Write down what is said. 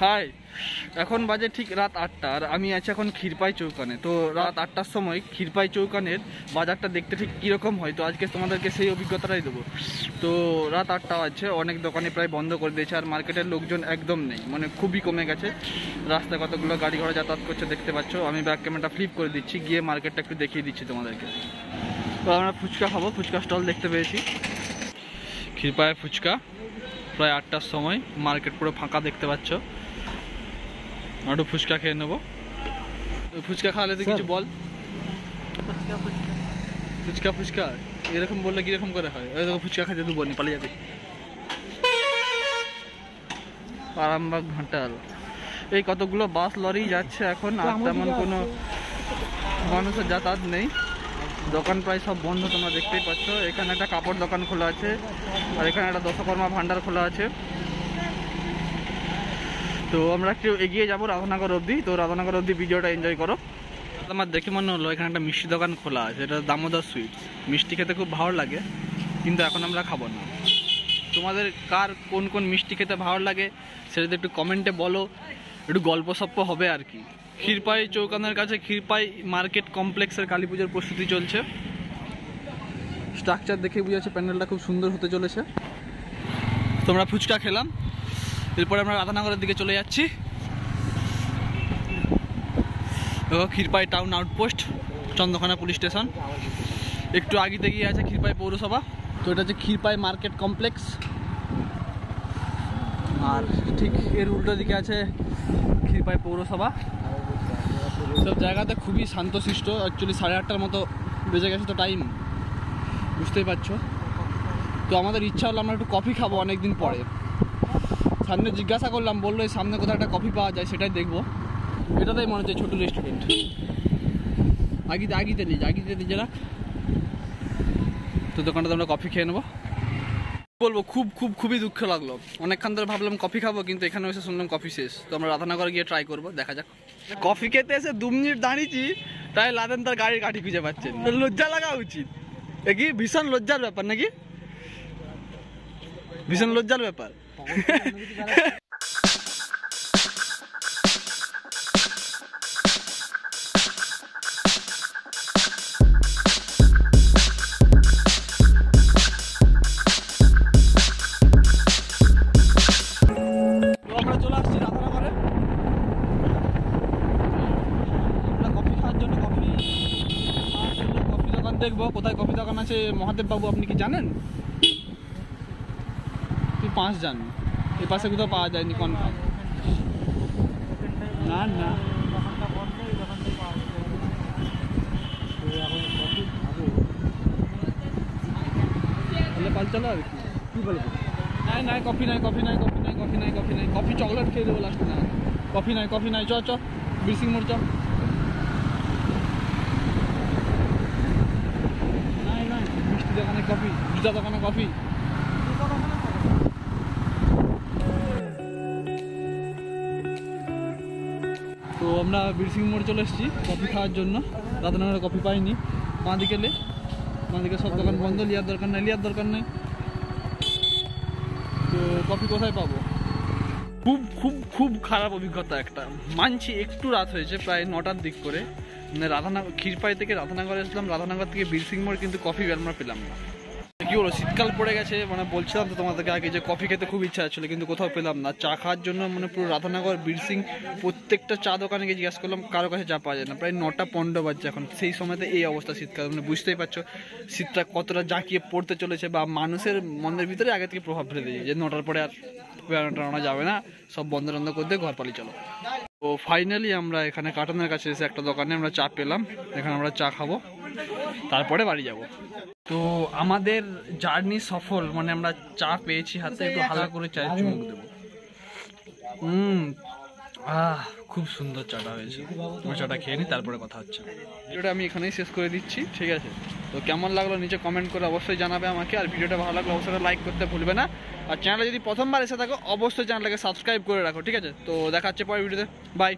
High, এখন বাজে ঠিক রাত 8টা আর আমি আছি এখন ক্ষীরপাই চৌকানে। তো রাত 8টার সময় ক্ষীরপাই চৌকানের বাজারটা দেখতে ঠিক কীরকম হয়, তো আজকে তোমাদেরকে সেই অভিজ্ঞতাটাই দেবো। তো রাত 8টা আছে, অনেক দোকানে প্রায় বন্ধ করে দিয়েছে আর মার্কেটের লোকজন একদম নেই, মানে খুবই কমে গেছে। রাস্তায় কতগুলো গাড়ি ঘোড়া যাতায়াত করছে দেখতে পাচ্ছ। আমি ব্যাক ক্যামেরাটা ফ্লিপ করে দিচ্ছি, গিয়ে মার্কেটটা একটু দেখিয়ে দিচ্ছি তোমাদেরকে। তো আমরা ফুচকা খাবো, ফুচকা স্টল দেখতে পেয়েছি, ক্ষীরপায়ে ফুচকা। প্রায় 8টার সময় মার্কেট পুরো ফাঁকা দেখতে পাচ্ছ। একটু ফুচকা খেয়ে নেবো। ফুচকা খাওয়ালে তো কিছু বল। ফুচকা ফুচকা এরকম বললে কিরকম করে হয়? ওই দেখো ফুচকা খাইতে দেবো নি, পালিয়ে যাবে। আরামবাগ ঘাটাল, এই কতগুলো বাস লরি যাচ্ছে এখন, আর তেমন কোনো মানুষের যাতায়াত নেই। দোকান প্রায় সব বন্ধ, তোমরা দেখতেই পাচ্ছ। এখানে একটা কাপড় দোকান খোলা আছে আর এখানে একটা দশকর্মা ভান্ডার খোলা আছে। তো আমরা একটু এগিয়ে যাবো রাধানগর অবধি। তো রাধানগর অবধি ভিডিওটা এনজয় করো। আমার দেখে মনে হলো এখানে একটা মিষ্টি দোকান খোলা আছে, এটা দামোদর সুইটস। মিষ্টি খেতে খুব ভালো লাগে, কিন্তু এখন আমরা খাবো না। তোমাদের কার কোন কোন মিষ্টি খেতে ভালো লাগে সেটা একটু কমেন্টে বলো, একটু গল্প সপ্প হবে আর কি। ক্ষীরপাই চৌকানের কাছে ক্ষীরপাই মার্কেট কমপ্লেক্সের কালী পুজোর প্রস্তুতি চলছে। স্ট্রাকচার দেখে বুঝা যাচ্ছে প্যান্ডেলটা খুব সুন্দর হতে চলেছে। তোমরা ফুচকা খেলাম, এরপরে আমরা রাধানগরের দিকে চলে যাচ্ছি। Kshirpai town outpost, Chandrakona police station. একটু আগে গিয়ে আছে ক্ষীরপাই পৌরসভা। তো এটা হচ্ছে ক্ষীরপাই মার্কেট কমপ্লেক্স, আর ঠিক এর উল্টো দিকে আছে ক্ষীরপাই পৌরসভা। সব জায়গাতে খুবই শান্তশিষ্ট। অ্যাকচুয়ালি 8:30টার মতো বেজে গেছে তো টাইম, বুঝতেই পারছো। তো আমাদের ইচ্ছা হলো আমরা একটু কফি খাবো অনেকদিন পরে। সামনে জিজ্ঞাসা করলাম, বললো এই সামনে কোথাও একটা কফি পাওয়া যায়, সেটাই দেখবো। এটাতেই মনে হচ্ছে ছোটো রেস্টুরেন্ট। আগিতে নিজে রাখ। তো দোকানটাতে আমরা কফি খেয়ে নেবো। বলবো খুবই দুঃখ লাগলো। অনেকক্ষণ ধরে ভাবলাম কফি খাবো, কিন্তু এখানে এসে শুনলাম কফি শেষ। তো আমরা রাধানগর গিয়ে ট্রাই করবো, দেখা যাক। কফি খেতে এসে 2 মিনিট দাঁড়িয়েছি, তাই লাদেন তার গাড়ির কাঠি খুঁজে পাচ্ছেন। লজ্জা লাগা উচিত, এ কি ভীষণ লজ্জার ব্যাপার নাকি? ভীষণ লজ্জার ব্যাপার। আমরা চলে আসছি রাধানগরে কফি খাওয়ার জন্য। কফি দোকান দেখবো, কোথায় কফি দোকান আছে। মহাদেব বাবু, আপনি কি জানেন? তুই 5 জান, এই পাশে কোথাও পাওয়া যায়নি কনফার্ম। না তাহলে পাল চলো আর কি বলবো। নাই কফি নাই। কফি চকলেট খেয়ে দেবো লাস্ট। না কফি নাই। চ বীরসিং মোড় চ। নাই মিষ্টি দোকানে কফি, জুতা দোকানে কফি। তো আমরা বীরসিং মোড় চলে এসেছি কফি খাওয়ার জন্য। রাধানগরে কফি পাইনি। বাঁদিকে সব দোকান বন্ধ। লিয়ার দরকার নেই। তো কফি কোথায় পাবো? খুব খারাপ অভিজ্ঞতা একটা। মানছি একটু রাত হয়েছে, প্রায় 9টার দিক করে। মানে ক্ষীরপাই থেকে রাধানগর এসলাম, রাধানগর থেকে বীরসিং মোড়, কিন্তু কফি আমরা পেলাম না। কি বলো, শীতকাল পড়ে গেছে। মানে বলছিলাম তো তোমাদেরকে আগে যে কফি খেতে খুব ইচ্ছা ছিল, কিন্তু কোথাও পেলাম না। চা খাওয়ার জন্য মানে পুরো রাধানগর বীরসিং প্রত্যেকটা চা দোকানে গিয়ে জিজ্ঞাসা করলাম, কারো কাছে চা পাওয়া যায় না। প্রায় 9:15 বাজছে এখন। সেই সময়তে এই অবস্থা শীতকাল, মানে বুঝতেই পারছো শীতটা কতটা জাঁকিয়ে পড়তে চলেছে, বা মানুষের মনের ভিতরে আগে থেকে প্রভাব ফেলে দিয়েছে যে 9টার পরে আর বেড়ানো যাবে না, সব বন্ধ করে দিয়ে ঘর পালি চলো। তো ফাইনালি আমরা এখানে কাটানের কাছে এসে একটা দোকানে আমরা চা পেলাম। এখানে আমরা চা খাবো, তারপরে বাড়ি যাব। তো আমাদের জার্নি সফল, মানে আমরা চা পেয়েছি হাতে, একটু হালকা করে চায়ের চুমুক দেবো। খুব সুন্দর চাটা হয়েছে। আমি চাটা খেয়ে নিই, তারপরে কথা হচ্ছে। ভিডিওটা আমি এখানেই শেষ করে দিচ্ছি, ঠিক আছে? তো কেমন লাগলো নিচে কমেন্ট করে অবশ্যই জানাবে আমাকে। আর ভিডিওটা ভালো লাগলে অবশ্যই লাইক করতে ভুলবে না। আর চ্যানেলে যদি প্রথমবার এসে থাকো অবশ্যই চ্যানেলটাকে সাবস্ক্রাইব করে রাখো, ঠিক আছে? তো দেখা হচ্ছে পরের ভিডিওতে। বাই।